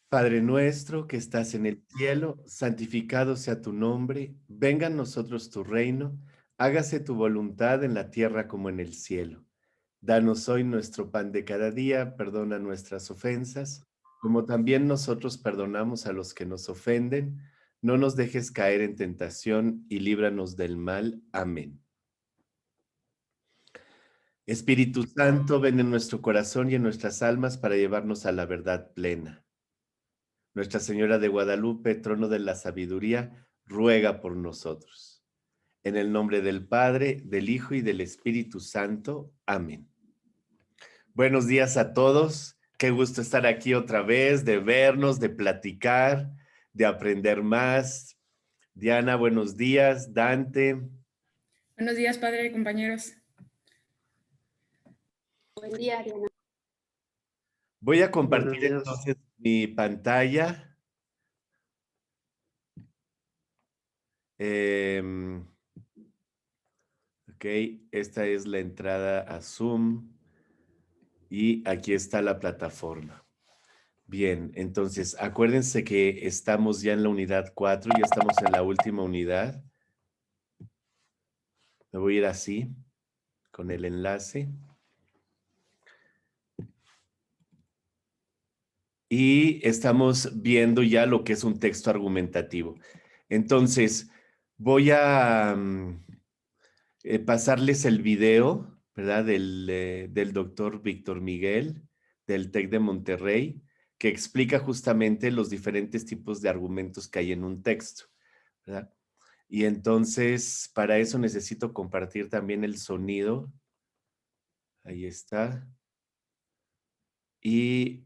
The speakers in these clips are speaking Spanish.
Padre nuestro que estás en el cielo, santificado sea tu nombre, venga a nosotros tu reino, hágase tu voluntad en la tierra como en el cielo. Danos hoy nuestro pan de cada día, perdona nuestras ofensas, como también nosotros perdonamos a los que nos ofenden. No nos dejes caer en tentación y líbranos del mal. Amén. Espíritu Santo, ven en nuestro corazón y en nuestras almas para llevarnos a la verdad plena. Nuestra Señora de Guadalupe, trono de la sabiduría, ruega por nosotros. En el nombre del Padre, del Hijo y del Espíritu Santo. Amén. Buenos días a todos. Qué gusto estar aquí otra vez, de vernos, de platicar, de aprender más. Diana, buenos días. Dante. Buenos días, padre y compañeros. Buen día, Diana. Voy a compartir entonces mi pantalla. Ok, esta es la entrada a Zoom y aquí está la plataforma. Bien, entonces acuérdense que estamos ya en la unidad 4, ya estamos en la última unidad. Me voy a ir así, con el enlace. Y estamos viendo ya lo que es un texto argumentativo. Entonces, voy a pasarles el video, ¿verdad? Del doctor Víctor Miguel, del TEC de Monterrey, que explica justamente los diferentes tipos de argumentos que hay en un texto, ¿verdad? Y entonces, para eso necesito compartir también el sonido. Ahí está. Y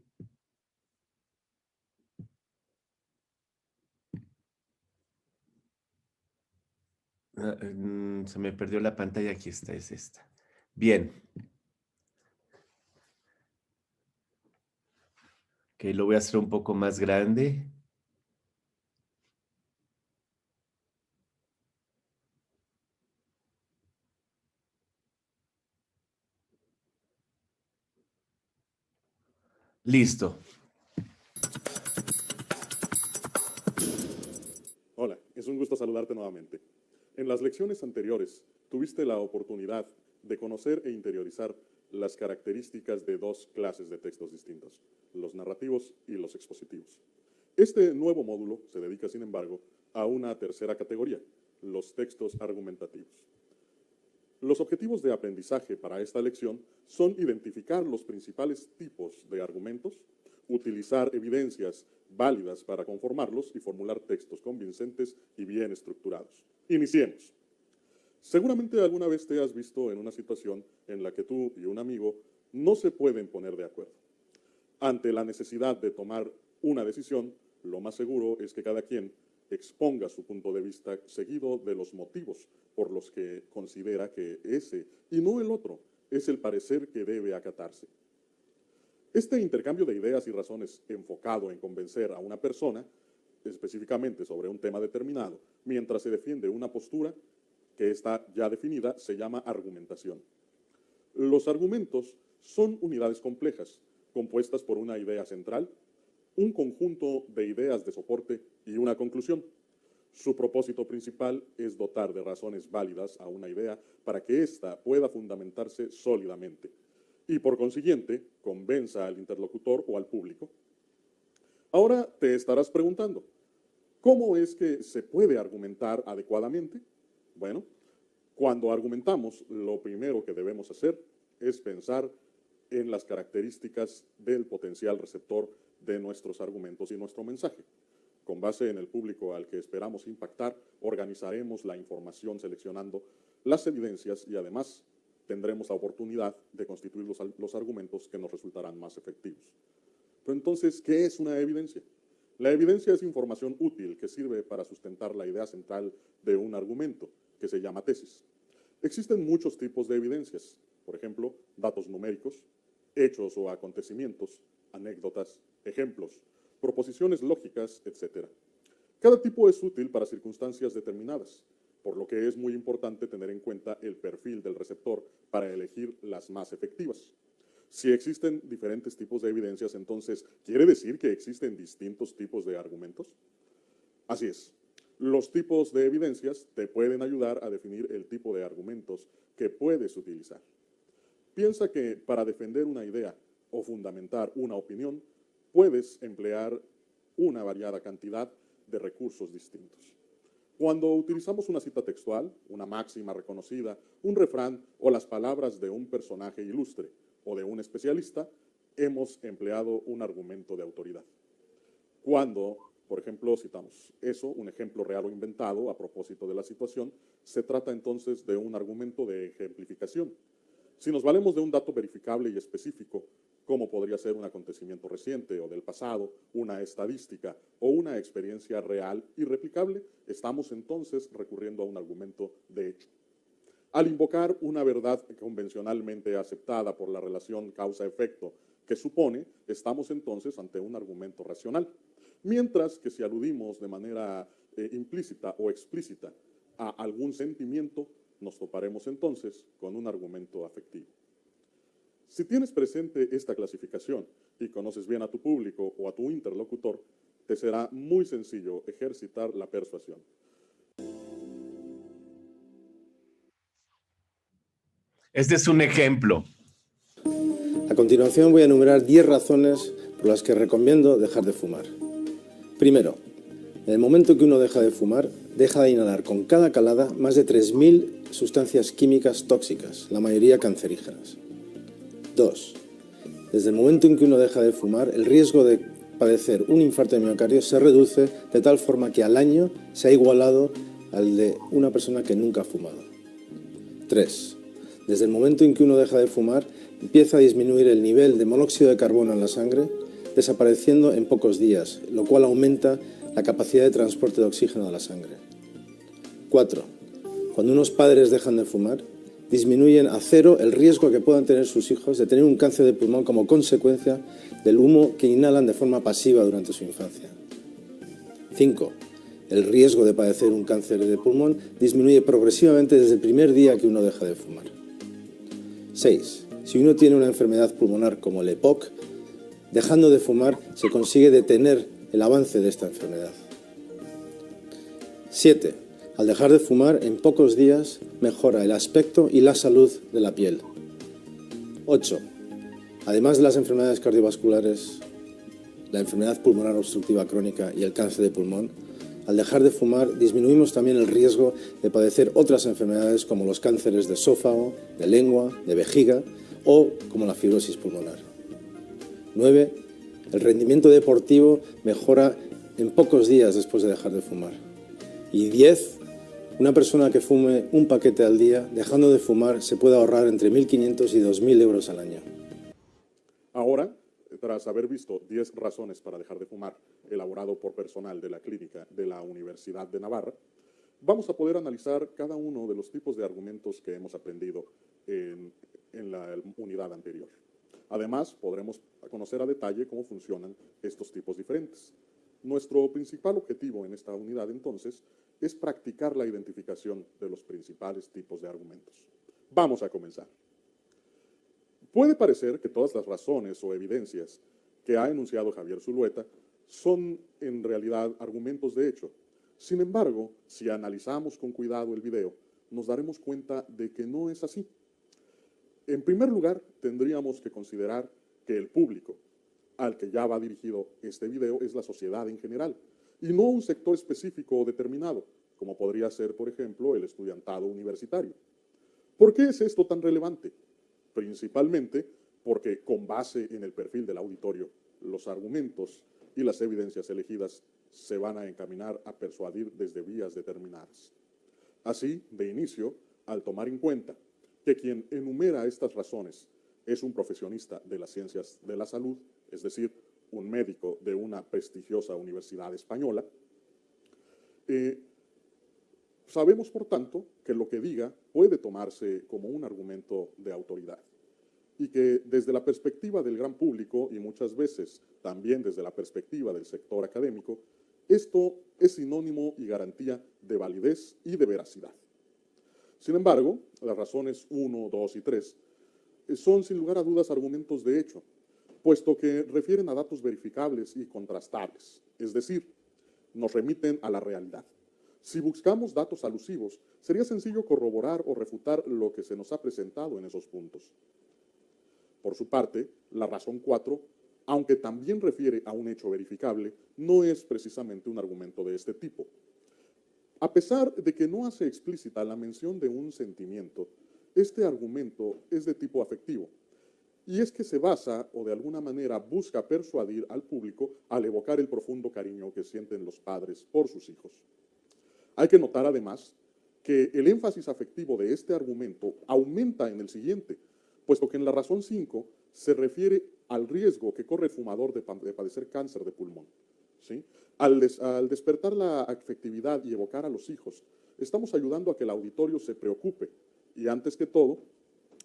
se me perdió la pantalla. Aquí está, es esta. Bien. Ok, lo voy a hacer un poco más grande. Listo. Hola, es un gusto saludarte nuevamente. En las lecciones anteriores tuviste la oportunidad de conocer e interiorizar las características de dos clases de textos distintos, los narrativos y los expositivos. Este nuevo módulo se dedica, sin embargo, a una tercera categoría, los textos argumentativos. Los objetivos de aprendizaje para esta lección son identificar los principales tipos de argumentos, utilizar evidencias válidas para conformarlos y formular textos convincentes y bien estructurados. Iniciemos. Seguramente alguna vez te has visto en una situación en la que tú y un amigo no se pueden poner de acuerdo. Ante la necesidad de tomar una decisión, lo más seguro es que cada quien exponga su punto de vista seguido de los motivos por los que considera que ese y no el otro es el parecer que debe acatarse. Este intercambio de ideas y razones enfocado en convencer a una persona, específicamente sobre un tema determinado, mientras se defiende una postura que está ya definida, se llama argumentación. Los argumentos son unidades complejas, compuestas por una idea central, un conjunto de ideas de soporte y una conclusión. Su propósito principal es dotar de razones válidas a una idea para que ésta pueda fundamentarse sólidamente y, por consiguiente, convenza al interlocutor o al público. Ahora te estarás preguntando, ¿cómo es que se puede argumentar adecuadamente? Bueno, cuando argumentamos, lo primero que debemos hacer es pensar en las características del potencial receptor de nuestros argumentos y nuestro mensaje. Con base en el público al que esperamos impactar, organizaremos la información seleccionando las evidencias y además tendremos la oportunidad de constituir los argumentos que nos resultarán más efectivos. Pero entonces, ¿qué es una evidencia? La evidencia es información útil que sirve para sustentar la idea central de un argumento, que se llama tesis. Existen muchos tipos de evidencias, por ejemplo, datos numéricos, hechos o acontecimientos, anécdotas, ejemplos, proposiciones lógicas, etc. Cada tipo es útil para circunstancias determinadas, por lo que es muy importante tener en cuenta el perfil del receptor para elegir las más efectivas. Si existen diferentes tipos de evidencias, entonces, ¿quiere decir que existen distintos tipos de argumentos? Así es. Los tipos de evidencias te pueden ayudar a definir el tipo de argumentos que puedes utilizar. Piensa que para defender una idea o fundamentar una opinión, puedes emplear una variada cantidad de recursos distintos. Cuando utilizamos una cita textual, una máxima reconocida, un refrán o las palabras de un personaje ilustre o de un especialista, hemos empleado un argumento de autoridad. Cuando, por ejemplo, citamos eso, un ejemplo real o inventado a propósito de la situación, se trata entonces de un argumento de ejemplificación. Si nos valemos de un dato verificable y específico, como podría ser un acontecimiento reciente o del pasado, una estadística o una experiencia real y replicable, estamos entonces recurriendo a un argumento de hecho. Al invocar una verdad convencionalmente aceptada por la relación causa-efecto que supone, estamos entonces ante un argumento racional. Mientras que si aludimos de manera implícita o explícita a algún sentimiento, nos toparemos entonces con un argumento afectivo. Si tienes presente esta clasificación y conoces bien a tu público o a tu interlocutor, te será muy sencillo ejercitar la persuasión. Este es un ejemplo. A continuación voy a enumerar 10 razones por las que recomiendo dejar de fumar. Primero, en el momento que uno deja de fumar, deja de inhalar con cada calada más de 3.000 sustancias químicas tóxicas, la mayoría cancerígenas. 2. Desde el momento en que uno deja de fumar, el riesgo de padecer un infarto de miocardio se reduce de tal forma que al año se ha igualado al de una persona que nunca ha fumado. 3. Desde el momento en que uno deja de fumar, empieza a disminuir el nivel de monóxido de carbono en la sangre, desapareciendo en pocos días, lo cual aumenta la capacidad de transporte de oxígeno a la sangre. 4. Cuando unos padres dejan de fumar, disminuyen a cero el riesgo que puedan tener sus hijos de tener un cáncer de pulmón como consecuencia del humo que inhalan de forma pasiva durante su infancia. 5. El riesgo de padecer un cáncer de pulmón disminuye progresivamente desde el primer día que uno deja de fumar. 6. Si uno tiene una enfermedad pulmonar como el EPOC, dejando de fumar se consigue detener el avance de esta enfermedad. 7. Al dejar de fumar, en pocos días mejora el aspecto y la salud de la piel. 8. Además de las enfermedades cardiovasculares, la enfermedad pulmonar obstructiva crónica y el cáncer de pulmón, al dejar de fumar disminuimos también el riesgo de padecer otras enfermedades como los cánceres de esófago, de lengua, de vejiga o como la fibrosis pulmonar. 9. El rendimiento deportivo mejora en pocos días después de dejar de fumar. Y 10. Una persona que fume un paquete al día, dejando de fumar, se puede ahorrar entre 1.500 y 2.000 euros al año. Ahora, tras haber visto 10 razones para dejar de fumar, elaborado por personal de la clínica de la Universidad de Navarra, vamos a poder analizar cada uno de los tipos de argumentos que hemos aprendido en la unidad anterior. Además, podremos conocer a detalle cómo funcionan estos tipos diferentes. Nuestro principal objetivo en esta unidad, entonces, es practicar la identificación de los principales tipos de argumentos. Vamos a comenzar. Puede parecer que todas las razones o evidencias que ha enunciado Javier Zulueta son en realidad argumentos de hecho. Sin embargo, si analizamos con cuidado el video, nos daremos cuenta de que no es así. En primer lugar, tendríamos que considerar que el público al que ya va dirigido este video es la sociedad en general, y no un sector específico o determinado, como podría ser, por ejemplo, el estudiantado universitario. ¿Por qué es esto tan relevante? Principalmente porque, con base en el perfil del auditorio, los argumentos y las evidencias elegidas se van a encaminar a persuadir desde vías determinadas. Así, de inicio, al tomar en cuenta que quien enumera estas razones es un profesionista de las ciencias de la salud, es decir, un médico de una prestigiosa universidad española, sabemos, por tanto, que lo que diga puede tomarse como un argumento de autoridad y que desde la perspectiva del gran público y muchas veces también desde la perspectiva del sector académico, esto es sinónimo y garantía de validez y de veracidad. Sin embargo, las razones 1, 2 y 3 son sin lugar a dudas argumentos de hecho, puesto que refieren a datos verificables y contrastables, es decir, nos remiten a la realidad. Si buscamos datos alusivos, sería sencillo corroborar o refutar lo que se nos ha presentado en esos puntos. Por su parte, la razón 4, aunque también refiere a un hecho verificable, no es precisamente un argumento de este tipo. A pesar de que no hace explícita la mención de un sentimiento, este argumento es de tipo afectivo. Y es que se basa, o de alguna manera busca persuadir al público al evocar el profundo cariño que sienten los padres por sus hijos. Hay que notar además que el énfasis afectivo de este argumento aumenta en el siguiente, puesto que en la razón 5 se refiere al riesgo que corre el fumador de padecer cáncer de pulmón. ¿Sí? Al despertar la afectividad y evocar a los hijos, estamos ayudando a que el auditorio se preocupe y antes que todo,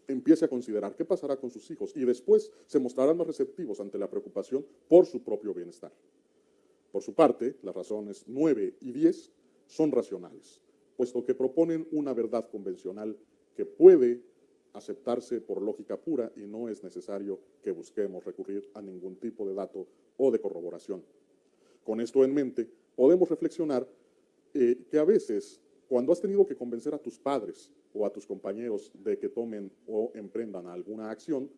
empiece a considerar qué pasará con sus hijos y después se mostrarán más receptivos ante la preocupación por su propio bienestar. Por su parte, las razones 9 y 10 son racionales, puesto que proponen una verdad convencional que puede aceptarse por lógica pura y no es necesario que busquemos recurrir a ningún tipo de dato o de corroboración. Con esto en mente, podemos reflexionar que a veces, cuando has tenido que convencer a tus padres o a tus compañeros de que tomen o emprendan alguna acción,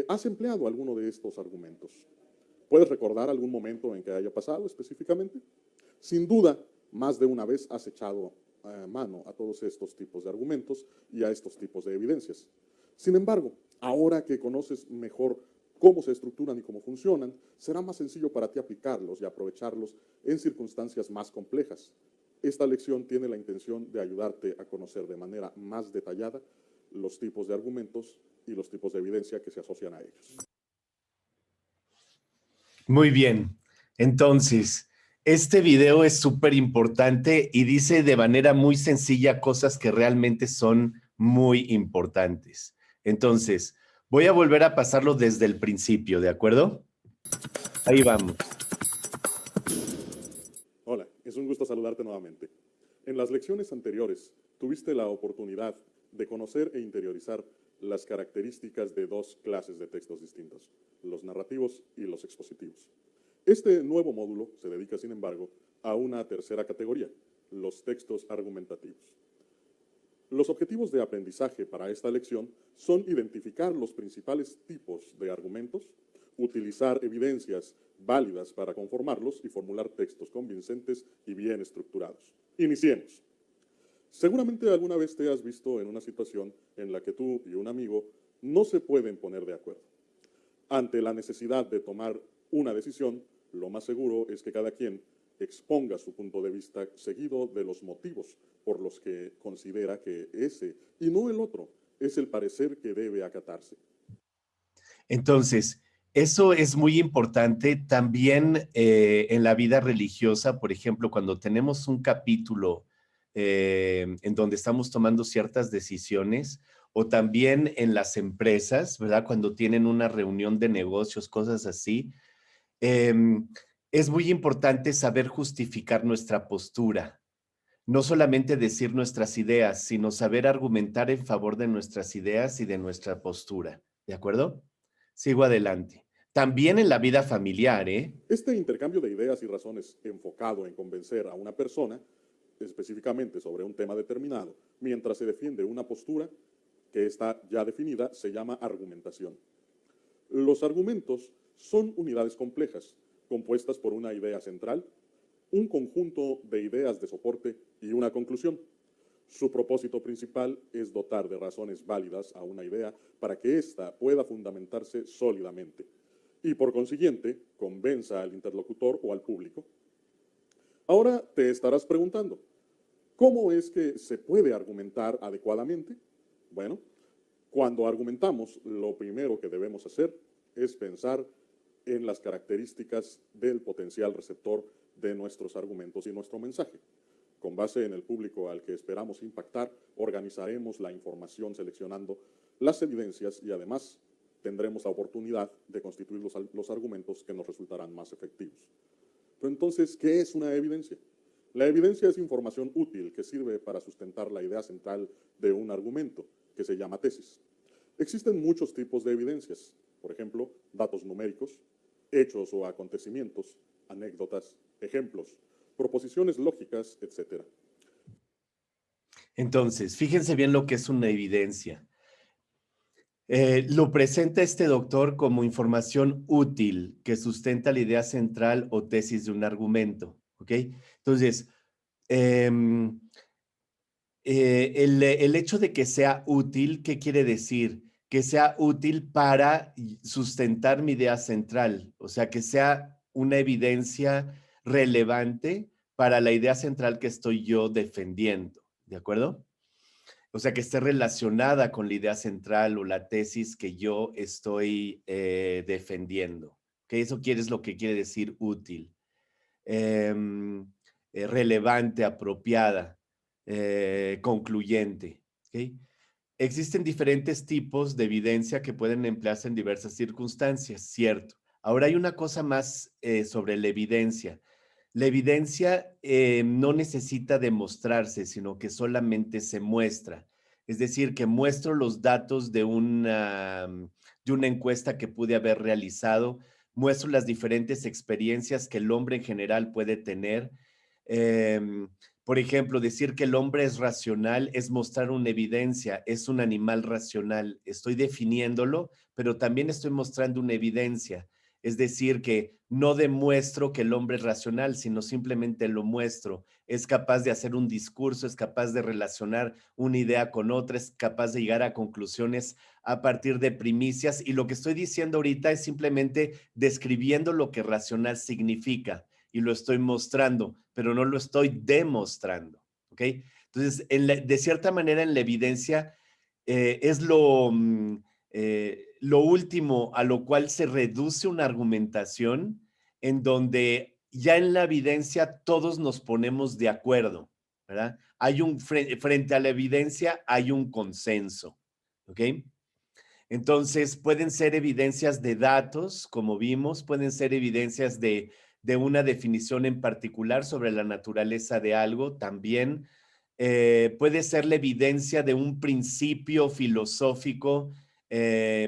has empleado alguno de estos argumentos. ¿Puedes recordar algún momento en que haya pasado específicamente? Sin duda, más de una vez has echado mano a todos estos tipos de argumentos y a estos tipos de evidencias. Sin embargo, ahora que conoces mejor cómo se estructuran y cómo funcionan, será más sencillo para ti aplicarlos y aprovecharlos en circunstancias más complejas. Esta lección tiene la intención de ayudarte a conocer de manera más detallada los tipos de argumentos y los tipos de evidencia que se asocian a ellos. Muy bien. Entonces, este video es súper importante y dice de manera muy sencilla cosas que realmente son muy importantes. Entonces, voy a volver a pasarlo desde el principio, ¿de acuerdo? Ahí vamos. Hola, es un gusto saludarte nuevamente. En las lecciones anteriores tuviste la oportunidad de conocer e interiorizar las características de dos clases de textos distintos, los narrativos y los expositivos. Este nuevo módulo se dedica, sin embargo, a una tercera categoría, los textos argumentativos. Los objetivos de aprendizaje para esta lección son identificar los principales tipos de argumentos, utilizar evidencias válidas para conformarlos y formular textos convincentes y bien estructurados. Iniciemos. Seguramente alguna vez te has visto en una situación en la que tú y un amigo no se pueden poner de acuerdo. Ante la necesidad de tomar una decisión, lo más seguro es que cada quien exponga su punto de vista seguido de los motivos por los que considera que ese y no el otro es el parecer que debe acatarse. Entonces, eso es muy importante también en la vida religiosa, por ejemplo, cuando tenemos un capítulo en donde estamos tomando ciertas decisiones, o también en las empresas, ¿verdad? Cuando tienen una reunión de negocios, cosas así, es muy importante saber justificar nuestra postura. No solamente decir nuestras ideas, sino saber argumentar en favor de nuestras ideas y de nuestra postura. ¿De acuerdo? Sigo adelante. También en la vida familiar, ¿eh? Este intercambio de ideas y razones enfocado en convencer a una persona, específicamente sobre un tema determinado, mientras se defiende una postura que está ya definida, se llama argumentación. Los argumentos son unidades complejas, compuestas por una idea central, un conjunto de ideas de soporte y una conclusión. Su propósito principal es dotar de razones válidas a una idea para que ésta pueda fundamentarse sólidamente y, por consiguiente, convenza al interlocutor o al público. Ahora te estarás preguntando, ¿cómo es que se puede argumentar adecuadamente? Bueno, cuando argumentamos, lo primero que debemos hacer es pensar en las características del potencial receptor de nuestros argumentos y nuestro mensaje. Con base en el público al que esperamos impactar, organizaremos la información seleccionando las evidencias y además tendremos la oportunidad de constituir los argumentos que nos resultarán más efectivos. Pero entonces, ¿qué es una evidencia? La evidencia es información útil que sirve para sustentar la idea central de un argumento, que se llama tesis. Existen muchos tipos de evidencias, por ejemplo, datos numéricos, hechos o acontecimientos, anécdotas, ejemplos, proposiciones lógicas, etc. Entonces, fíjense bien lo que es una evidencia. Lo presenta este doctor como información útil que sustenta la idea central o tesis de un argumento, ¿ok? Entonces, em, el hecho de que sea útil, ¿qué quiere decir? Que sea útil para sustentar mi idea central, o sea, que sea una evidencia relevante para la idea central que estoy yo defendiendo, ¿de acuerdo? O sea, que esté relacionada con la idea central o la tesis que yo estoy defendiendo. Que eso es lo que quiere decir útil. Relevante, apropiada, concluyente. ¿Okay? Existen diferentes tipos de evidencia que pueden emplearse en diversas circunstancias, cierto. Ahora hay una cosa más sobre la evidencia. La evidencia no necesita demostrarse, sino que solamente se muestra. Es decir, que muestro los datos de una encuesta que pude haber realizado, muestro las diferentes experiencias que el hombre en general puede tener. Por ejemplo, decir que el hombre es racional es mostrar una evidencia, es un animal racional. Estoy definiéndolo, pero también estoy mostrando una evidencia. Es decir, que no demuestro que el hombre es racional, sino simplemente lo muestro. Es capaz de hacer un discurso, es capaz de relacionar una idea con otra, es capaz de llegar a conclusiones a partir de primicias. Y lo que estoy diciendo ahorita es simplemente describiendo lo que racional significa y lo estoy mostrando, pero no lo estoy demostrando. ¿Ok? Entonces, de cierta manera, en la evidencia es lo último a lo cual se reduce una argumentación en donde ya en la evidencia todos nos ponemos de acuerdo, ¿verdad? Frente a la evidencia hay un consenso, ¿ok? Entonces, pueden ser evidencias de datos, como vimos, pueden ser evidencias de una definición en particular sobre la naturaleza de algo, también puede ser la evidencia de un principio filosófico,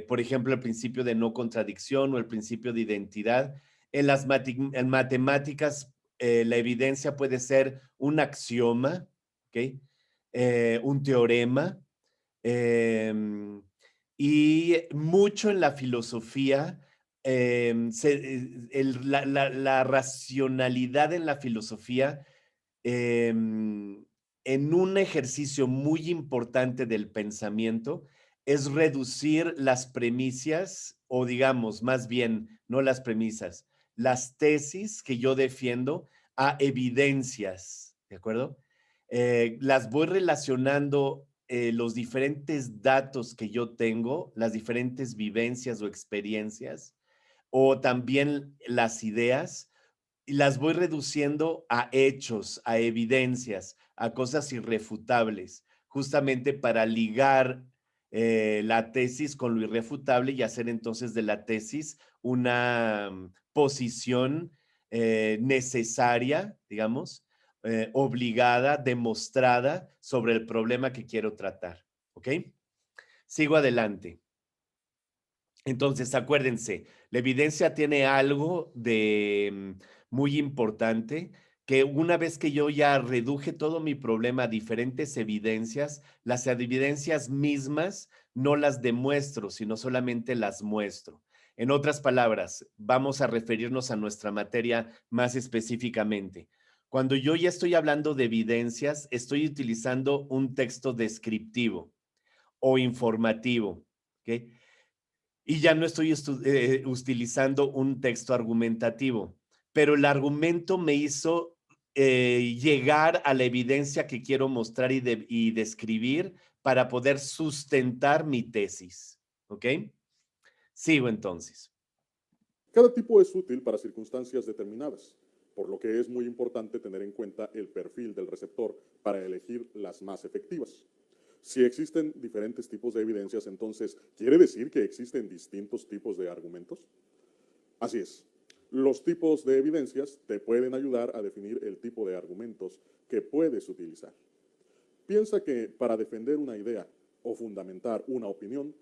por ejemplo, el principio de no contradicción o el principio de identidad. En matemáticas, la evidencia puede ser un axioma, ¿ok? Un teorema. em, y mucho en la filosofía, la racionalidad en la filosofía, en un ejercicio muy importante del pensamiento, es reducir las premisas, o digamos, más bien, no las premisas, las tesis que yo defiendo a evidencias, ¿de acuerdo? Las voy relacionando los diferentes datos que yo tengo, las diferentes vivencias o experiencias, o también las ideas, y las voy reduciendo a hechos, a evidencias, a cosas irrefutables, justamente para ligar la tesis con lo irrefutable y hacer entonces de la tesis una posición necesaria, digamos, obligada, demostrada sobre el problema que quiero tratar. ¿Ok? Sigo adelante. Entonces, acuérdense, la evidencia tiene algo de muy importante, que una vez que yo ya reduje todo mi problema a diferentes evidencias, las evidencias mismas no las demuestro, sino solamente las muestro. En otras palabras, vamos a referirnos a nuestra materia más específicamente. Cuando yo ya estoy hablando de evidencias, estoy utilizando un texto descriptivo o informativo, ¿ok? Y ya no estoy utilizando un texto argumentativo, pero el argumento me hizo llegar a la evidencia que quiero mostrar y describir para poder sustentar mi tesis. ¿Ok? Sigo entonces. Cada tipo es útil para circunstancias determinadas, por lo que es muy importante tener en cuenta el perfil del receptor para elegir las más efectivas. Si existen diferentes tipos de evidencias, entonces, ¿quiere decir que existen distintos tipos de argumentos? Así es. Los tipos de evidencias te pueden ayudar a definir el tipo de argumentos que puedes utilizar. Piensa que para defender una idea o fundamentar una opinión,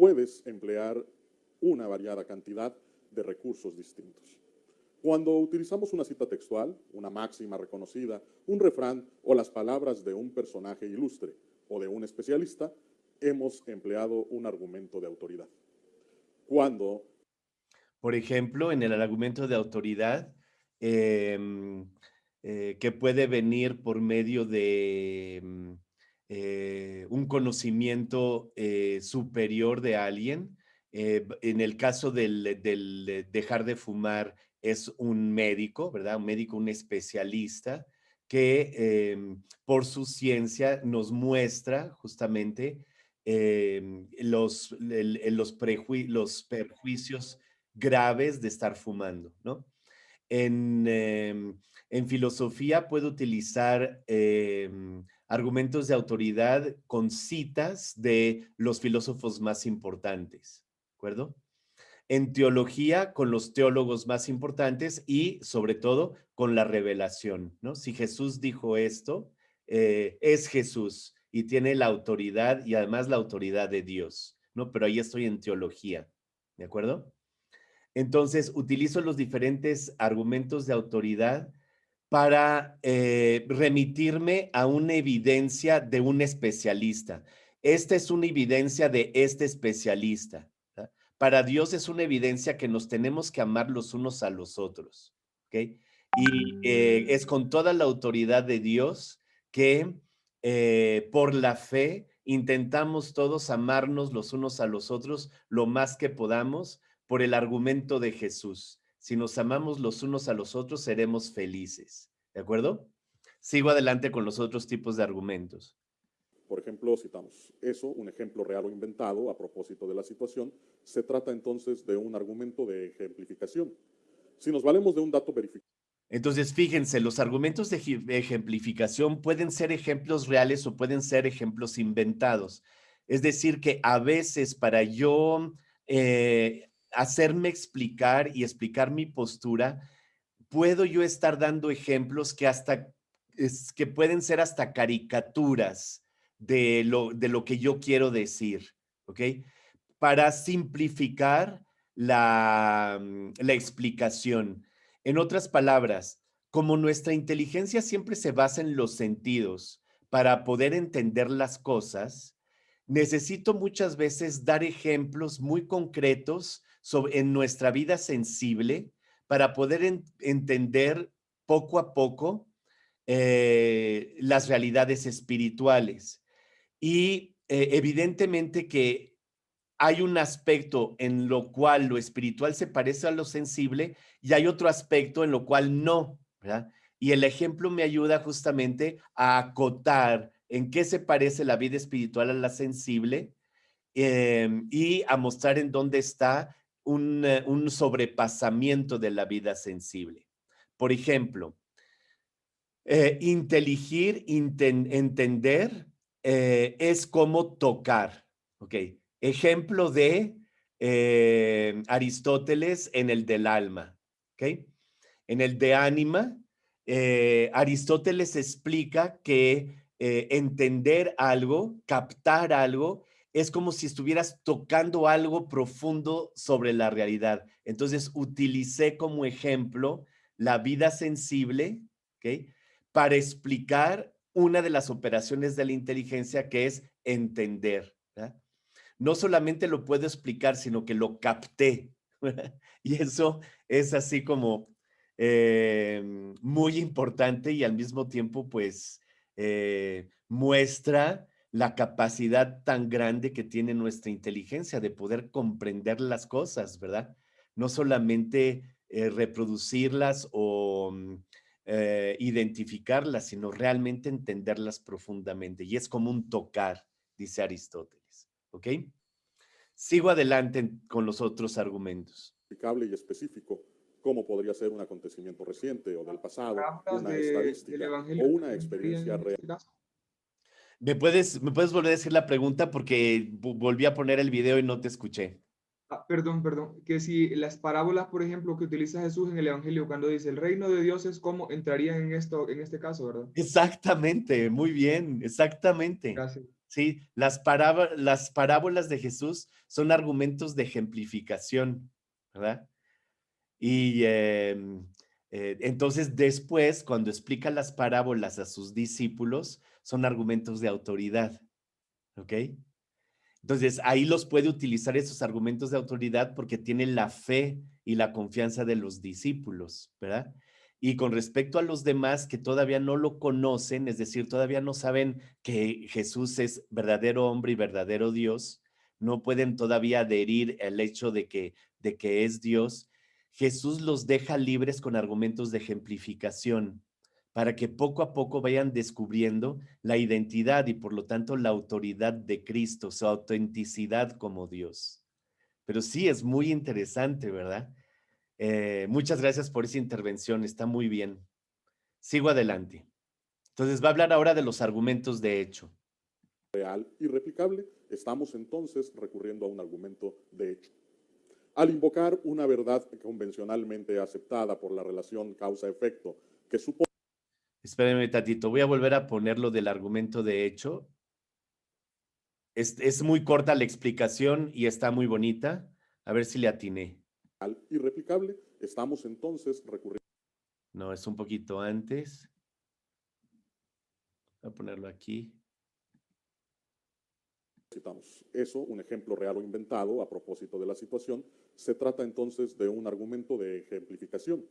puedes emplear una variada cantidad de recursos distintos. Cuando utilizamos una cita textual, una máxima reconocida, un refrán o las palabras de un personaje ilustre o de un especialista, hemos empleado un argumento de autoridad. Cuando, por ejemplo, en el argumento de autoridad, que puede venir por medio de un conocimiento superior de alguien. En el caso del dejar de fumar, es un médico, ¿verdad? Un médico, un especialista que por su ciencia nos muestra justamente los perjuicios graves de estar fumando, ¿no? En filosofía puedo utilizar argumentos de autoridad con citas de los filósofos más importantes, ¿de acuerdo? En teología con los teólogos más importantes y sobre todo con la revelación, ¿no? Si Jesús dijo esto, es Jesús y tiene la autoridad y además la autoridad de Dios, ¿no? Pero ahí estoy en teología, ¿de acuerdo? Entonces, utilizo los diferentes argumentos de autoridad para remitirme a una evidencia de un especialista. Esta es una evidencia de este especialista. ¿Verdad? Para Dios es una evidencia que nos tenemos que amar los unos a los otros. ¿Ok? Y es con toda la autoridad de Dios que por la fe intentamos todos amarnos los unos a los otros lo más que podamos por el argumento de Jesús. Si nos amamos los unos a los otros, seremos felices. ¿De acuerdo? Sigo adelante con los otros tipos de argumentos. por ejemplo, citamos eso, un ejemplo real o inventado a propósito de la situación, se trata entonces de un argumento de ejemplificación. Si nos valemos de un dato verificado. Entonces, fíjense, los argumentos de ejemplificación pueden ser ejemplos reales o pueden ser ejemplos inventados. Es decir, que a veces para yo hacerme explicar y explicar mi postura, puedo yo estar dando ejemplos que que pueden ser hasta caricaturas de lo que yo quiero decir, ¿ok? Para simplificar la explicación. En otras palabras, como nuestra inteligencia siempre se basa en los sentidos para poder entender las cosas, necesito muchas veces dar ejemplos muy concretos en nuestra vida sensible para poder entender poco a poco las realidades espirituales. Y evidentemente que hay un aspecto en lo cual lo espiritual se parece a lo sensible y hay otro aspecto en lo cual no, ¿verdad? Y el ejemplo me ayuda justamente a acotar en qué se parece la vida espiritual a la sensible y a mostrar en dónde está un sobrepasamiento de la vida sensible. Por ejemplo, entender es como tocar, ¿ok? Ejemplo de Aristóteles en el del alma, ¿ok? En el de ánima, Aristóteles explica que entender algo, captar algo, es como si estuvieras tocando algo profundo sobre la realidad. Entonces, utilicé como ejemplo la vida sensible, ¿ok? Para explicar una de las operaciones de la inteligencia que es entender. ¿Verdad? No solamente lo puedo explicar, sino que lo capté. Y eso es así como muy importante y al mismo tiempo, pues, muestra la capacidad tan grande que tiene nuestra inteligencia de poder comprender las cosas, ¿verdad? No solamente reproducirlas o identificarlas, sino realmente entenderlas profundamente. Y es como un tocar, dice Aristóteles. ¿Ok? Sigo adelante con los otros argumentos. Y específico, como podría ser un acontecimiento reciente o del pasado, Parábolas una del estadística Evangelio o una entrarían experiencia en real. este caso. ¿Me puedes volver a decir la pregunta? Porque volví a poner el video y no te escuché. Perdón, que si las parábolas, por ejemplo, que utiliza Jesús en el Evangelio cuando dice el reino de Dios es como entrarían en este caso, ¿verdad? Exactamente, muy bien, exactamente. Gracias. ¿sí? Las parábolas de Jesús son argumentos de ejemplificación, ¿verdad? Y entonces después, cuando explica las parábolas a sus discípulos, son argumentos de autoridad, ¿ok? Entonces ahí los puede utilizar esos argumentos de autoridad porque tiene la fe y la confianza de los discípulos, ¿verdad? Y con respecto a los demás que todavía no lo conocen, es decir, todavía no saben que Jesús es verdadero hombre y verdadero Dios, no pueden todavía adherir al hecho de que es Dios. Jesús los deja libres con argumentos de ejemplificación para que poco a poco vayan descubriendo la identidad y por lo tanto la autoridad de Cristo, su autenticidad como Dios. Pero sí, es muy interesante, ¿verdad? Muchas gracias por esa intervención, está muy bien. Sigo adelante. Entonces va a hablar ahora de los argumentos de hecho. Real y replicable, estamos entonces recurriendo a un argumento de hecho. Al invocar una verdad convencionalmente aceptada por la relación causa-efecto que supone... Espérenme tantito, voy a volver a ponerlo del argumento de hecho. Es muy corta la explicación y está muy bonita. A ver si le atiné. Irreplicable, estamos entonces recurriendo... No, es un poquito antes. Voy a ponerlo aquí. Citamos eso, un ejemplo real o inventado a propósito de la situación, se trata entonces de un argumento de ejemplificación.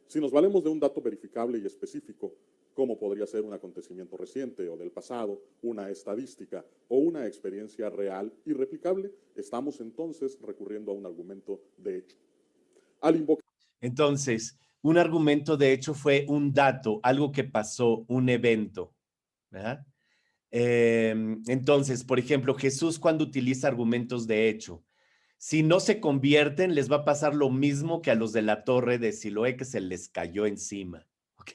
Si nos valemos de un dato verificable y específico, como podría ser un acontecimiento reciente o del pasado, una estadística o una experiencia real y replicable, estamos entonces recurriendo a un argumento de hecho. Al invocar... Entonces, un argumento de hecho fue un dato, algo que pasó, un evento, ¿verdad? Entonces, por ejemplo, Jesús cuando utiliza argumentos de hecho, si no se convierten, les va a pasar lo mismo que a los de la torre de Siloé que se les cayó encima, ¿ok?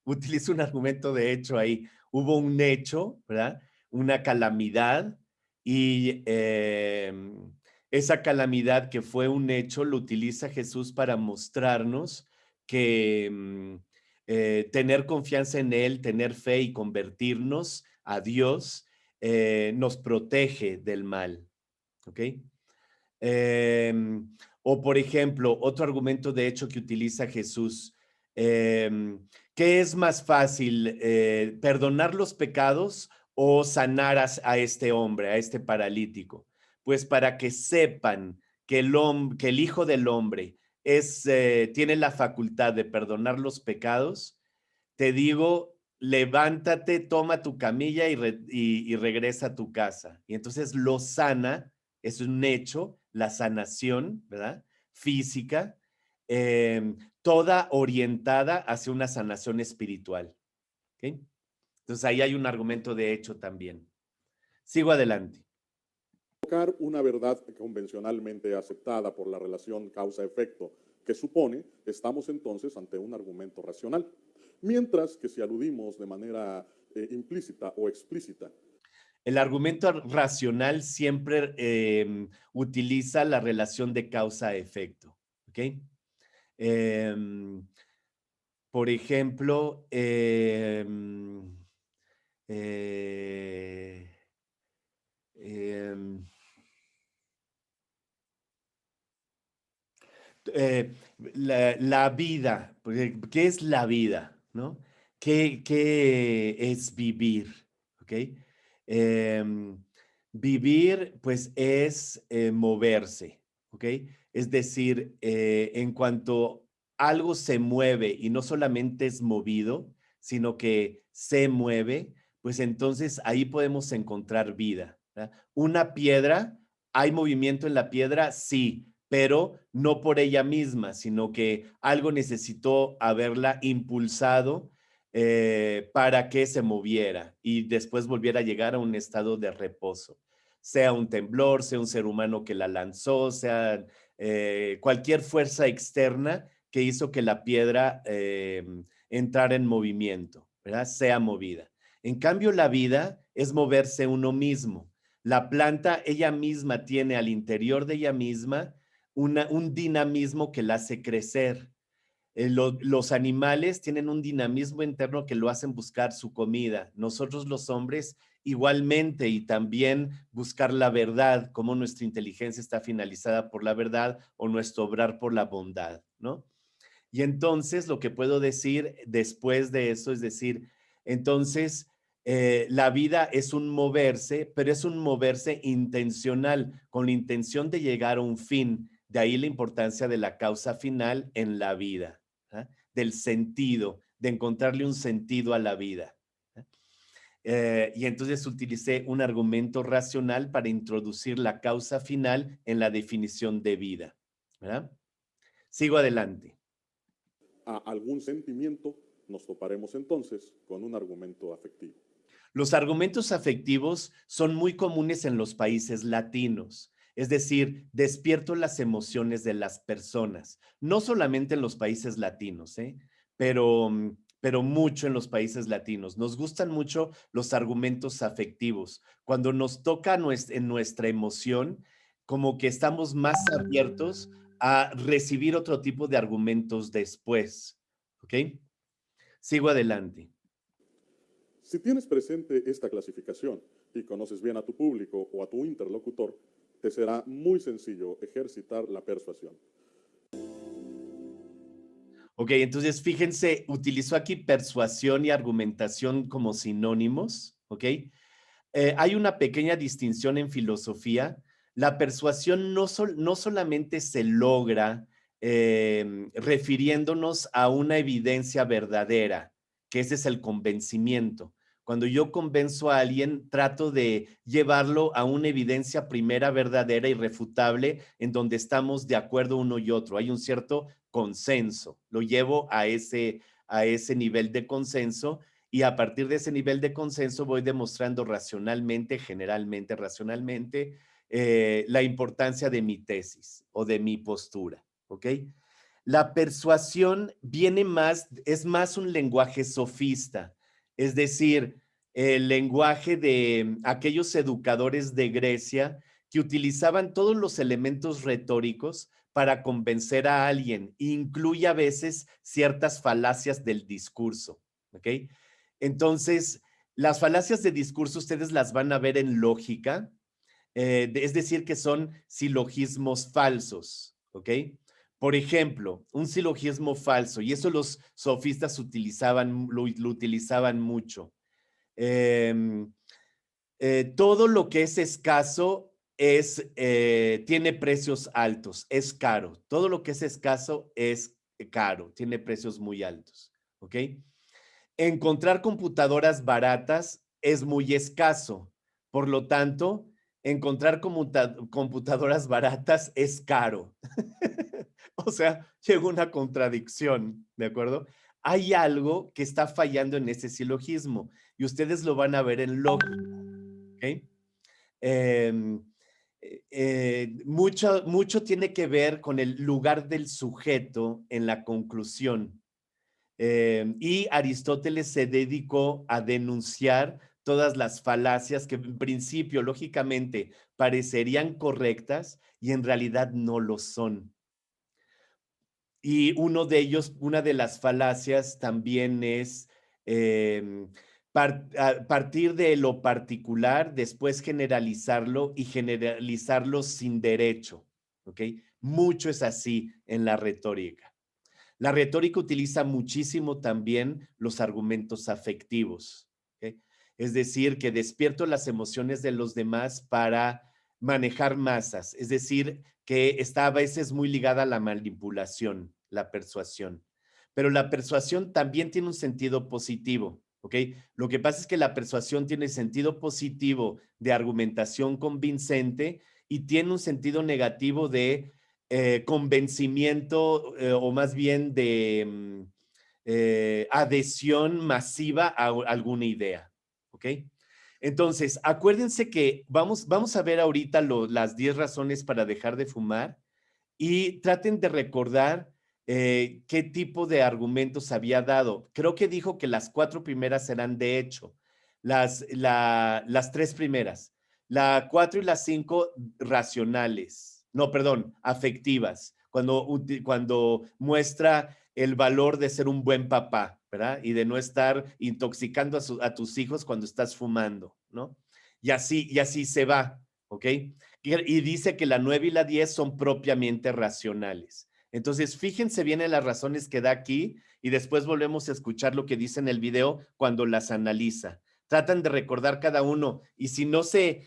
Utiliza un argumento de hecho ahí. Hubo un hecho, ¿verdad? Una calamidad y esa calamidad que fue un hecho lo utiliza Jesús para mostrarnos que tener confianza en Él, tener fe y convertirnos a Dios nos protege del mal, ¿ok? O por ejemplo, otro argumento de hecho que utiliza Jesús, ¿qué es más fácil, perdonar los pecados o sanar a este hombre, a este paralítico? Pues para que sepan que que el Hijo del Hombre tiene la facultad de perdonar los pecados, te digo, levántate, toma tu camilla y regresa a tu casa. Y entonces lo sana, es un hecho, la sanación, ¿verdad? Física, toda orientada hacia una sanación espiritual. ¿Ok? Entonces ahí hay un argumento de hecho también. Sigo adelante. Invocar una verdad convencionalmente aceptada por la relación causa-efecto que supone, estamos entonces ante un argumento racional. Mientras que si aludimos de manera implícita o explícita. El argumento racional siempre utiliza la relación de causa-efecto, ¿ok? Por ejemplo, la vida, ¿qué es la vida? ¿No? ¿Qué es vivir? ¿Ok? Vivir, pues, es moverse, ¿ok? Es decir, en cuanto algo se mueve y no solamente es movido, sino que se mueve, pues entonces ahí podemos encontrar vida, ¿verdad? Una piedra, ¿hay movimiento en la piedra? Sí, pero no por ella misma, sino que algo necesitó haberla impulsado para que se moviera y después volviera a llegar a un estado de reposo. Sea un temblor, sea un ser humano que la lanzó, sea cualquier fuerza externa que hizo que la piedra entrara en movimiento, ¿verdad? Sea movida. En cambio, la vida es moverse uno mismo. La planta, ella misma tiene al interior de ella misma un dinamismo que la hace crecer. Los animales tienen un dinamismo interno que lo hacen buscar su comida. Nosotros los hombres igualmente, y también buscar la verdad, cómo nuestra inteligencia está finalizada por la verdad o nuestro obrar por la bondad, ¿no? Y entonces lo que puedo decir después de eso es decir, entonces la vida es un moverse, pero es un moverse intencional, con la intención de llegar a un fin. De ahí la importancia de la causa final en la vida, ¿ah? Del sentido, de encontrarle un sentido a la vida. Y entonces utilicé un argumento racional para introducir la causa final en la definición de vida, ¿verdad? Sigo adelante. A algún sentimiento, nos toparemos entonces con un argumento afectivo. Los argumentos afectivos son muy comunes en los países latinos, es decir, despierto las emociones de las personas, no solamente en los países latinos, pero mucho en los países latinos. Nos gustan mucho los argumentos afectivos. Cuando nos toca en nuestra emoción, como que estamos más abiertos a recibir otro tipo de argumentos después, ¿ok? Sigo adelante. Si tienes presente esta clasificación y conoces bien a tu público o a tu interlocutor, te será muy sencillo ejercitar la persuasión. Ok, entonces fíjense, utilizó aquí persuasión y argumentación como sinónimos, ¿ok? Hay una pequeña distinción en filosofía. La persuasión no solamente se logra refiriéndonos a una evidencia verdadera, que ese es el convencimiento. Cuando yo convenzo a alguien, trato de llevarlo a una evidencia primera verdadera, irrefutable, en donde estamos de acuerdo uno y otro. Hay un cierto consenso. Lo llevo a ese nivel de consenso y a partir de ese nivel de consenso voy demostrando racionalmente, generalmente racionalmente, la importancia de mi tesis o de mi postura, ¿ok? La persuasión es más un lenguaje sofista, es decir, el lenguaje de aquellos educadores de Grecia que utilizaban todos los elementos retóricos para convencer a alguien, incluye a veces ciertas falacias del discurso, ¿ok? Entonces, las falacias de discurso ustedes las van a ver en lógica, es decir, que son silogismos falsos, ¿ok? Por ejemplo, un silogismo falso, y eso los sofistas lo utilizaban mucho. Todo lo que es escaso tiene precios altos, es caro. Todo lo que es escaso es caro, tiene precios muy altos, ¿ok? Encontrar computadoras baratas es muy escaso. Por lo tanto, encontrar computadoras baratas es caro. O sea, llega una contradicción, ¿de acuerdo? Hay algo que está fallando en ese silogismo y ustedes lo van a ver en lógica, ¿ok? Mucho tiene que ver con el lugar del sujeto en la conclusión. Y Aristóteles se dedicó a denunciar todas las falacias que en principio, lógicamente, parecerían correctas y en realidad no lo son. Y uno de ellos, una de las falacias también es partir de lo particular, después generalizarlo y generalizarlo sin derecho, ¿ok? Mucho es así en la retórica. La retórica utiliza muchísimo también los argumentos afectivos, ¿ok? Es decir, que despierto las emociones de los demás para manejar masas, es decir, que está a veces muy ligada a la manipulación, la persuasión. Pero la persuasión también tiene un sentido positivo, ¿ok? Lo que pasa es que la persuasión tiene sentido positivo de argumentación convincente y tiene un sentido negativo de convencimiento o más bien de adhesión masiva a alguna idea, ¿ok? Entonces, acuérdense que vamos a ver ahorita las 10 razones para dejar de fumar y traten de recordar qué tipo de argumentos había dado. Creo que dijo que las 4 primeras serán de hecho, las 3 primeras, la 4 y la 5 racionales, no, perdón, afectivas, cuando muestra el valor de ser un buen papá, ¿verdad? Y de no estar intoxicando a tus hijos cuando estás fumando, ¿no? Y así se va, ¿ok? Y dice que la 9 y la 10 son propiamente racionales. Entonces, fíjense bien en las razones que da aquí y después volvemos a escuchar lo que dice en el video cuando las analiza. Tratan de recordar cada uno y si no se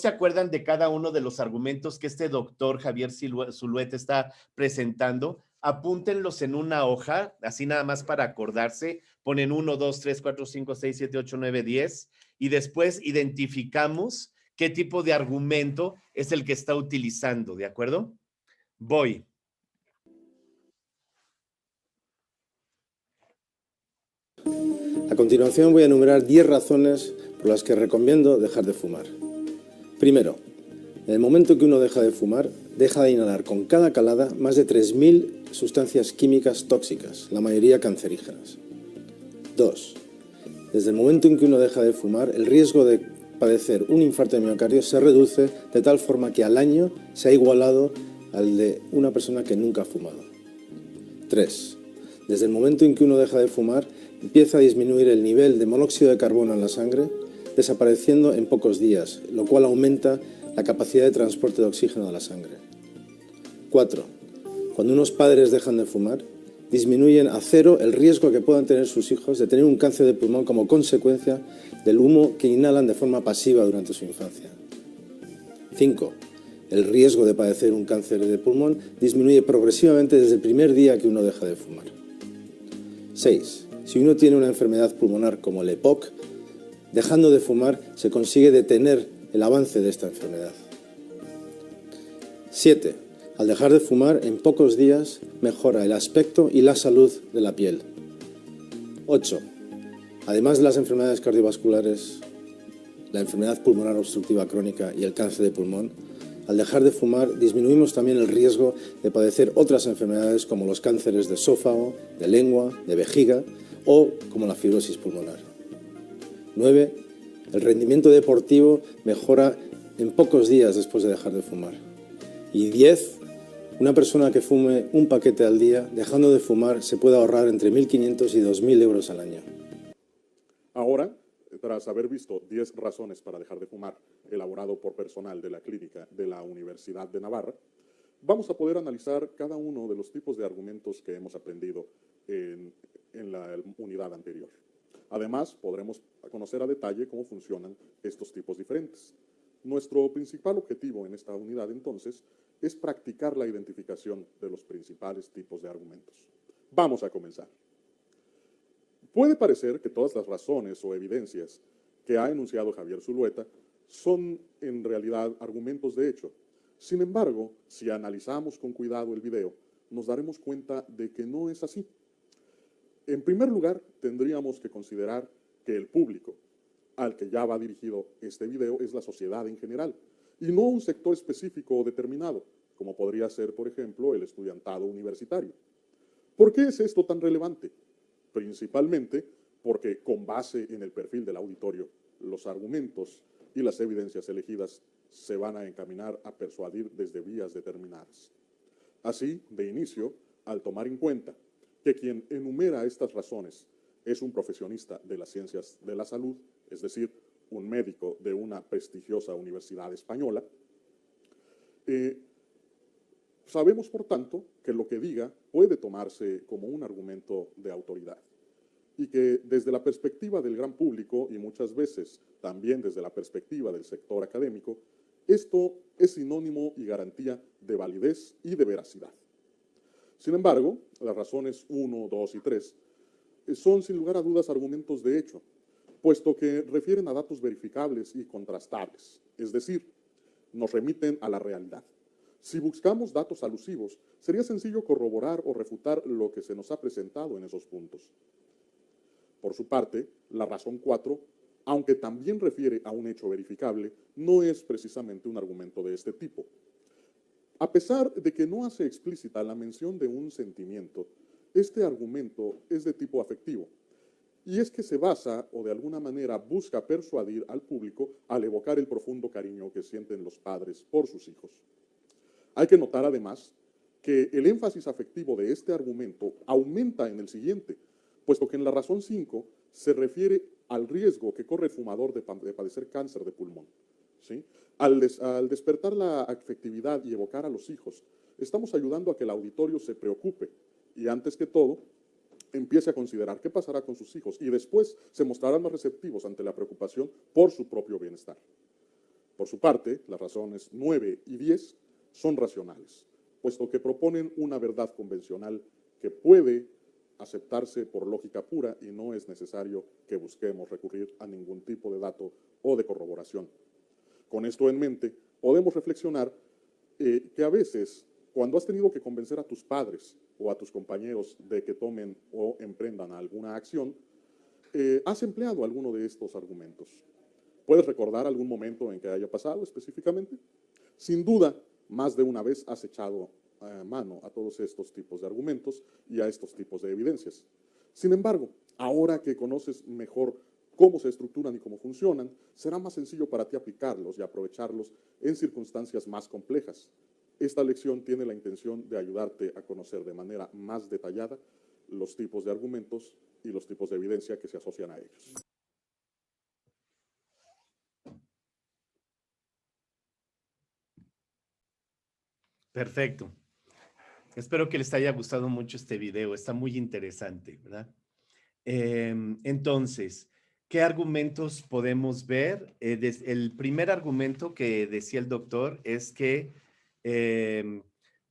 acuerdan de cada uno de los argumentos que este doctor Javier Zulueta está presentando, apúntenlos en una hoja, así nada más para acordarse, ponen 1, 2, 3, 4, 5, 6, 7, 8, 9, 10 y después identificamos qué tipo de argumento es el que está utilizando, ¿de acuerdo? Voy. A continuación voy a enumerar 10 razones por las que recomiendo dejar de fumar. Primero, en el momento que uno deja de fumar, deja de inhalar con cada calada más de 3.000 sustancias químicas tóxicas, la mayoría cancerígenas. 2. Desde el momento en que uno deja de fumar, el riesgo de padecer un infarto de miocardio se reduce de tal forma que al año se ha igualado al de una persona que nunca ha fumado. 3. Desde el momento en que uno deja de fumar, empieza a disminuir el nivel de monóxido de carbono en la sangre, desapareciendo en pocos días, lo cual aumenta la capacidad de transporte de oxígeno a la sangre. 4. Cuando unos padres dejan de fumar, disminuyen a cero el riesgo que puedan tener sus hijos de tener un cáncer de pulmón como consecuencia del humo que inhalan de forma pasiva durante su infancia. 5. El riesgo de padecer un cáncer de pulmón disminuye progresivamente desde el primer día que uno deja de fumar. 6. Si uno tiene una enfermedad pulmonar como el EPOC, dejando de fumar se consigue detener el avance de esta enfermedad. 7. Al dejar de fumar, en pocos días mejora el aspecto y la salud de la piel. 8. Además de las enfermedades cardiovasculares, la enfermedad pulmonar obstructiva crónica y el cáncer de pulmón, al dejar de fumar disminuimos también el riesgo de padecer otras enfermedades como los cánceres de esófago, de lengua, de vejiga o como la fibrosis pulmonar. 9. El rendimiento deportivo mejora en pocos días después de dejar de fumar. Y 10. Una persona que fume un paquete al día, dejando de fumar, se puede ahorrar entre 1.500 y 2.000 euros al año. Ahora, tras haber visto 10 razones para dejar de fumar, elaborado por personal de la clínica de la Universidad de Navarra, vamos a poder analizar cada uno de los tipos de argumentos que hemos aprendido en la unidad anterior. Además, podremos conocer a detalle cómo funcionan estos tipos diferentes. Nuestro principal objetivo en esta unidad, entonces, es practicar la identificación de los principales tipos de argumentos. Vamos a comenzar. Puede parecer que todas las razones o evidencias que ha enunciado Javier Zulueta son en realidad argumentos de hecho. Sin embargo, si analizamos con cuidado el video, nos daremos cuenta de que no es así. En primer lugar, tendríamos que considerar que el público al que ya va dirigido este video es la sociedad en general, y no un sector específico o determinado, como podría ser, por ejemplo, el estudiantado universitario. ¿Por qué es esto tan relevante? Principalmente porque, con base en el perfil del auditorio, los argumentos y las evidencias elegidas se van a encaminar a persuadir desde vías determinadas. Así, de inicio, al tomar en cuenta que quien enumera estas razones es un profesionista de las ciencias de la salud, es decir, un médico de una prestigiosa universidad española, sabemos, por tanto, que lo que diga puede tomarse como un argumento de autoridad y que desde la perspectiva del gran público y muchas veces también desde la perspectiva del sector académico, esto es sinónimo y garantía de validez y de veracidad. Sin embargo, las razones 1, 2 y 3 son sin lugar a dudas argumentos de hecho, puesto que refieren a datos verificables y contrastables, es decir, nos remiten a la realidad. Si buscamos datos alusivos, sería sencillo corroborar o refutar lo que se nos ha presentado en esos puntos. Por su parte, la razón 4, aunque también refiere a un hecho verificable, no es precisamente un argumento de este tipo. A pesar de que no hace explícita la mención de un sentimiento, este argumento es de tipo afectivo, y es que se basa o de alguna manera busca persuadir al público al evocar el profundo cariño que sienten los padres por sus hijos. Hay que notar además que el énfasis afectivo de este argumento aumenta en el siguiente, puesto que en la razón 5 se refiere al riesgo que corre el fumador de padecer cáncer de pulmón. ¿Sí? Al despertar la afectividad y evocar a los hijos, estamos ayudando a que el auditorio se preocupe y, antes que todo, empiece a considerar qué pasará con sus hijos y después se mostrarán más receptivos ante la preocupación por su propio bienestar. Por su parte, las razones 9 y 10 son racionales, puesto que proponen una verdad convencional que puede aceptarse por lógica pura y no es necesario que busquemos recurrir a ningún tipo de dato o de corroboración. Con esto en mente, podemos reflexionar que a veces, cuando has tenido que convencer a tus padres o a tus compañeros de que tomen o emprendan alguna acción, has empleado alguno de estos argumentos. ¿Puedes recordar algún momento en que haya pasado específicamente? Sin duda, más de una vez has echado mano a todos estos tipos de argumentos y a estos tipos de evidencias. Sin embargo, ahora que conoces mejor cómo se estructuran y cómo funcionan, será más sencillo para ti aplicarlos y aprovecharlos en circunstancias más complejas. Esta lección tiene la intención de ayudarte a conocer de manera más detallada los tipos de argumentos y los tipos de evidencia que se asocian a ellos. Perfecto. Espero que les haya gustado mucho este video. Está muy interesante, ¿verdad? Entonces, ¿qué argumentos podemos ver? El primer argumento que decía el doctor es que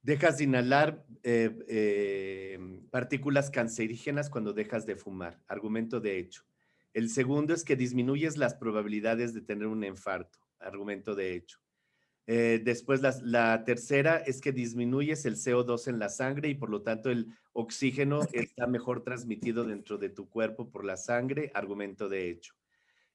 dejas de inhalar partículas cancerígenas cuando dejas de fumar. Argumento de hecho. El segundo es que disminuyes las probabilidades de tener un infarto. Argumento de hecho. Después la tercera es que disminuyes el CO2 en la sangre y por lo tanto el oxígeno está mejor transmitido dentro de tu cuerpo por la sangre, argumento de hecho.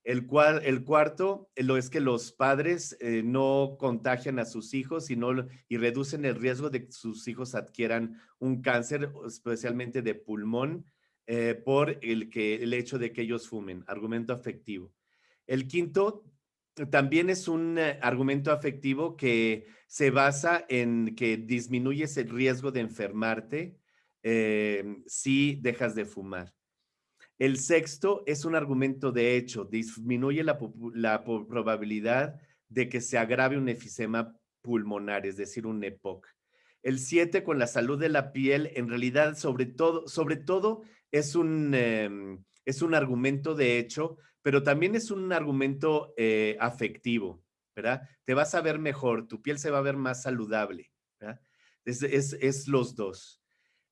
El cuarto lo es que los padres no contagian a sus hijos y reducen el riesgo de que sus hijos adquieran un cáncer, especialmente de pulmón, por el hecho de que ellos fumen, argumento afectivo. El quinto también es un argumento afectivo que se basa en que disminuyes el riesgo de enfermarte si dejas de fumar. El sexto es un argumento de hecho, disminuye la probabilidad de que se agrave un efisema pulmonar, es decir, un EPOC. El 7, con la salud de la piel, en realidad, sobre todo es un argumento de hecho, pero también es un argumento afectivo, ¿verdad? Te vas a ver mejor, tu piel se va a ver más saludable, ¿verdad? Es los dos.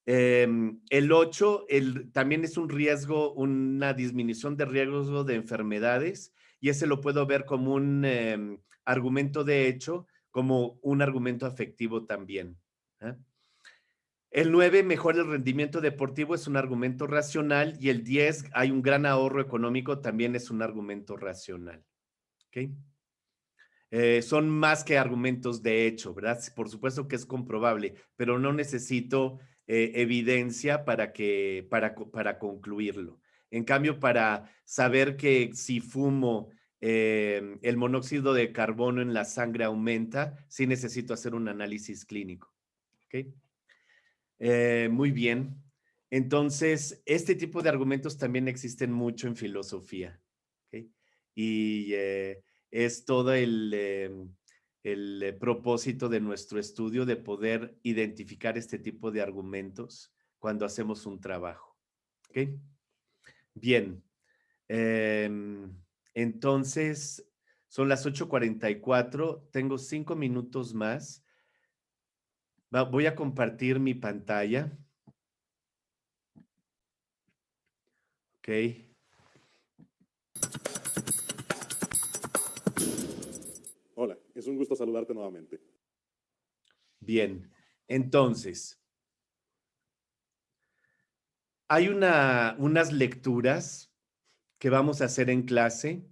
El 8 también es un riesgo, una disminución de riesgo de enfermedades, y ese lo puedo ver como un argumento de hecho, como un argumento afectivo también. ¿Eh? El 9, mejora el rendimiento deportivo, es un argumento racional, y el 10, hay un gran ahorro económico, también es un argumento racional. ¿Ok? Son más que argumentos de hecho, ¿verdad? Por supuesto que es comprobable, pero no necesito evidencia para concluirlo. En cambio, para saber que si fumo el monóxido de carbono en la sangre aumenta, sí necesito hacer un análisis clínico. ¿Ok? Muy bien. Entonces, este tipo de argumentos también existen mucho en filosofía. ¿Ok? Y es todo el propósito de nuestro estudio de poder identificar este tipo de argumentos cuando hacemos un trabajo. ¿Ok? Bien. Entonces, son las 8:44. Tengo 5 minutos más. Voy a compartir mi pantalla. Ok. Hola, es un gusto saludarte nuevamente. Bien, entonces, hay unas lecturas que vamos a hacer en clase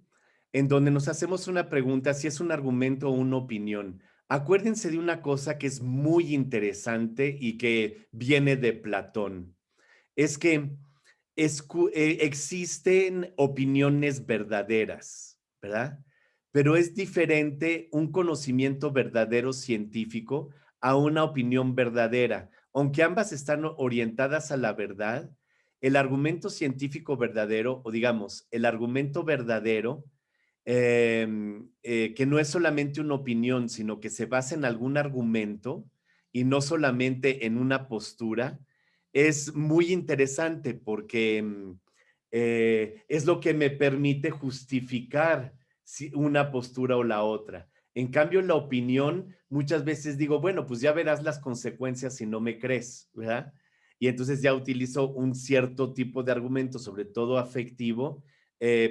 en donde nos hacemos una pregunta si es un argumento o una opinión. Acuérdense de una cosa que es muy interesante y que viene de Platón. Es que existen opiniones verdaderas, ¿verdad? Pero es diferente un conocimiento verdadero científico a una opinión verdadera. Aunque ambas están orientadas a la verdad, el argumento científico verdadero, o digamos, el argumento verdadero, que no es solamente una opinión, sino que se basa en algún argumento y no solamente en una postura, es muy interesante porque es lo que me permite justificar una postura o la otra. En cambio, la opinión, muchas veces digo, bueno, pues ya verás las consecuencias si no me crees, ¿verdad? Y entonces ya utilizo un cierto tipo de argumento, sobre todo afectivo,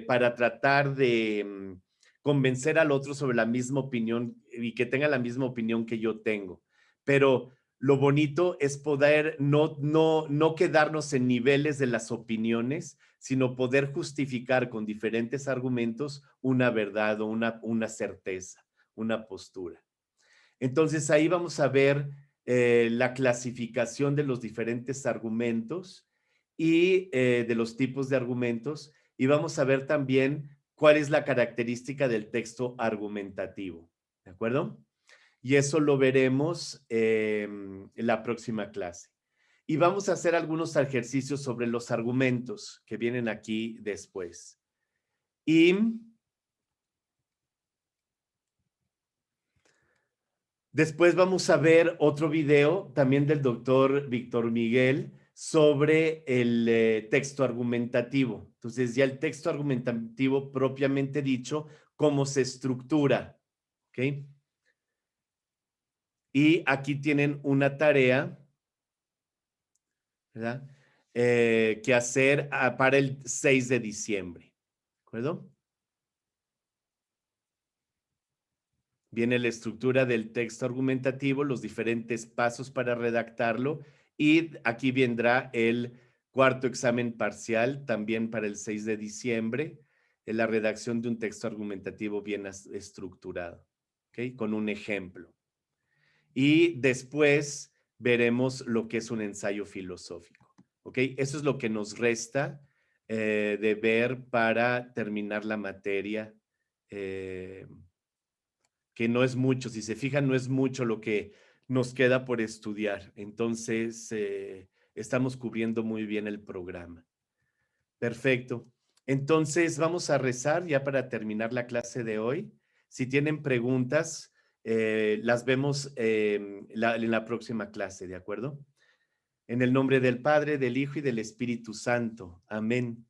para tratar de convencer al otro sobre la misma opinión y que tenga la misma opinión que yo tengo. Pero lo bonito es poder no quedarnos en niveles de las opiniones, sino poder justificar con diferentes argumentos una verdad o una certeza, una postura. Entonces ahí vamos a ver la clasificación de los diferentes argumentos y de los tipos de argumentos, y vamos a ver también cuál es la característica del texto argumentativo, ¿de acuerdo? Y eso lo veremos en la próxima clase. Y vamos a hacer algunos ejercicios sobre los argumentos que vienen aquí después. Y después vamos a ver otro video también del doctor Víctor Miguel sobre el texto argumentativo. Entonces ya el texto argumentativo propiamente dicho, cómo se estructura. ¿Ok? Y aquí tienen una tarea, ¿verdad? Que hacer para el 6 de diciembre. ¿De acuerdo? Viene la estructura del texto argumentativo, los diferentes pasos para redactarlo, y aquí vendrá el cuarto examen parcial, también para el 6 de diciembre, en la redacción de un texto argumentativo bien estructurado, ¿ok? Con un ejemplo. Y después veremos lo que es un ensayo filosófico, ¿ok? Eso es lo que nos resta de ver para terminar la materia, que no es mucho, si se fijan, no es mucho lo que nos queda por estudiar. Entonces, estamos cubriendo muy bien el programa. Perfecto. Entonces, vamos a rezar ya para terminar la clase de hoy. Si tienen preguntas, las vemos en la próxima clase, ¿de acuerdo? En el nombre del Padre, del Hijo y del Espíritu Santo. Amén.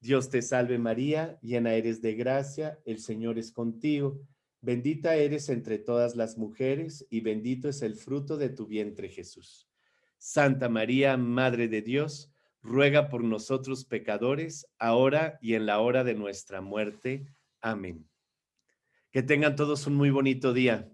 Dios te salve María, llena eres de gracia, el Señor es contigo. Bendita eres entre todas las mujeres y bendito es el fruto de tu vientre, Jesús. Santa María, Madre de Dios, ruega por nosotros pecadores, ahora y en la hora de nuestra muerte. Amén. Que tengan todos un muy bonito día.